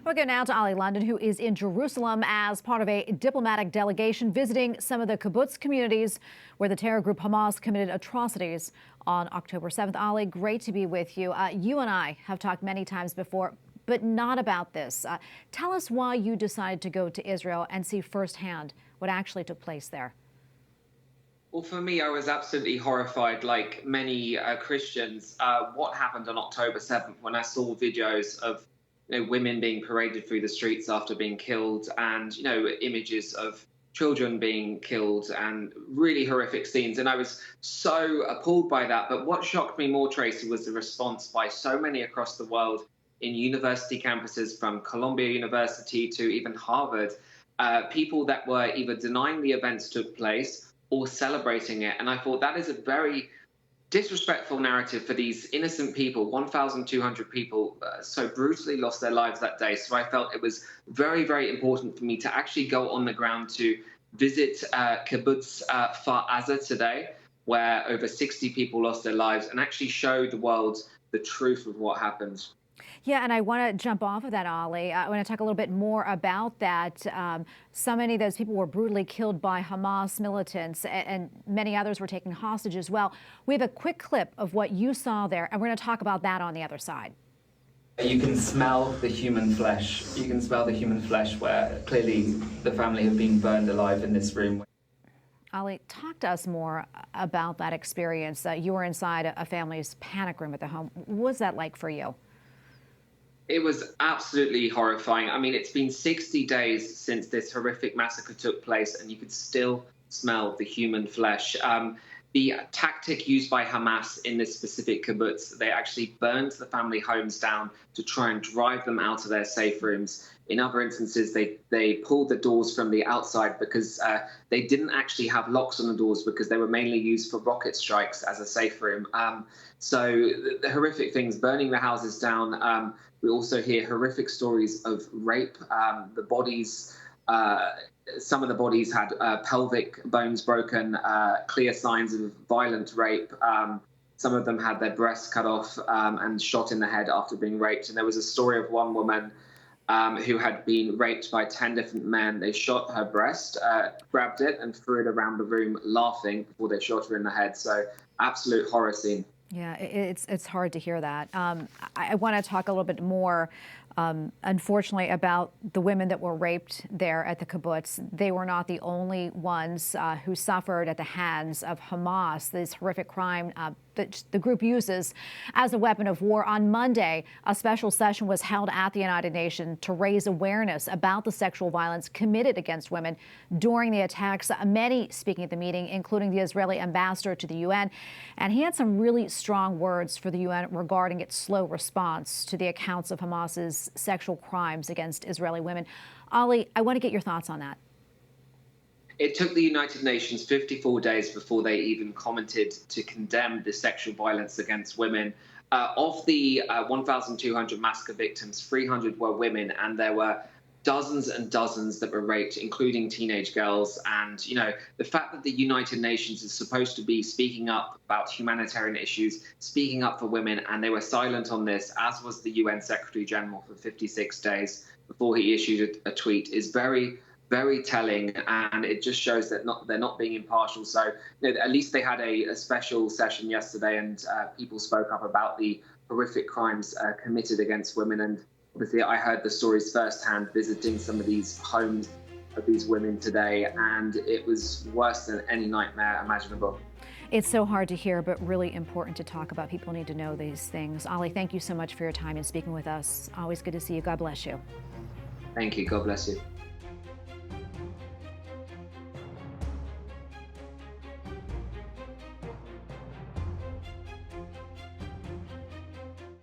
We'll go now to Oli London, who is in Jerusalem as part of a diplomatic delegation visiting some of the kibbutz communities where the terror group Hamas committed atrocities on October 7th. Oli, great to be with you. You and I have talked many times before, but not about this. Tell us why you decided to go to Israel and see firsthand what actually took place there. Well, for me, I was absolutely horrified, like many Christians, what happened on October 7th when I saw videos of women being paraded through the streets after being killed, and images of children being killed, and really horrific scenes. And I was so appalled by that. But what shocked me more, Tracy, was the response by so many across the world in university campuses, from Columbia University to even Harvard, people that were either denying the events took place or celebrating it. And I thought that is a very disrespectful narrative for these innocent people. 1,200 people so brutally lost their lives that day. So I felt it was very, very important for me to actually go on the ground to visit kibbutz Kfar Aza today, where over 60 people lost their lives, and actually show the world the truth of what happened. Yeah, and I want to jump off of that, Oli. I want to talk a little bit more about that. So many of those people were brutally killed by Hamas militants, and many others were taken hostage as well. We have a quick clip of what you saw there, and we're going to talk about that on the other side. You can smell the human flesh. You can smell the human flesh where clearly the family have been burned alive in this room. Oli, talk to us more about that experience. You were inside a family's panic room at the home. What was that like for you? It was absolutely horrifying. I mean, it's been 60 days since this horrific massacre took place, and you could still smell the human flesh. The tactic used by Hamas in this specific kibbutz, they actually burned the family homes down to try and drive them out of their safe rooms. In other instances, they pulled the doors from the outside because they didn't actually have locks on the doors, because they were mainly used for rocket strikes as a safe room. So the horrific things, burning the houses down. We also hear horrific stories of rape. The bodies, some of the bodies had pelvic bones broken, clear signs of violent rape. Some of them had their breasts cut off and shot in the head after being raped. And there was a story of one woman who had been raped by 10 different men. They shot her breast, grabbed it and threw it around the room laughing before they shot her in the head. So absolute horror scene. Yeah, it's hard to hear that. I want to talk a little bit more, unfortunately, about the women that were raped there at the kibbutz. They were not the only ones who suffered at the hands of Hamas, this horrific crime that the group uses as a weapon of war. On Monday, a special session was held at the United Nations to raise awareness about the sexual violence committed against women during the attacks. Many speaking at the meeting, including the Israeli ambassador to the UN, and he had some really strong words for the UN regarding its slow response to the accounts of Hamas's sexual crimes against Israeli women. Oli, I want to get your thoughts on that. It took the United Nations 54 days before they even commented to condemn the sexual violence against women. Of the 1,200 massacre victims, 300 were women, and there were dozens and dozens that were raped, including teenage girls. And, the fact that the United Nations is supposed to be speaking up about humanitarian issues, speaking up for women, and they were silent on this, as was the UN Secretary General for 56 days before he issued a tweet, is very, very telling, and it just shows that they're not being impartial. So at least they had a special session yesterday, and people spoke up about the horrific crimes committed against women. And obviously I heard the stories firsthand visiting some of these homes of these women today, and it was worse than any nightmare imaginable. It's so hard to hear, but really important to talk about. People need to know these things. Oli, thank you so much for your time and speaking with us. Always good to see you. God bless you. Thank you. God bless you.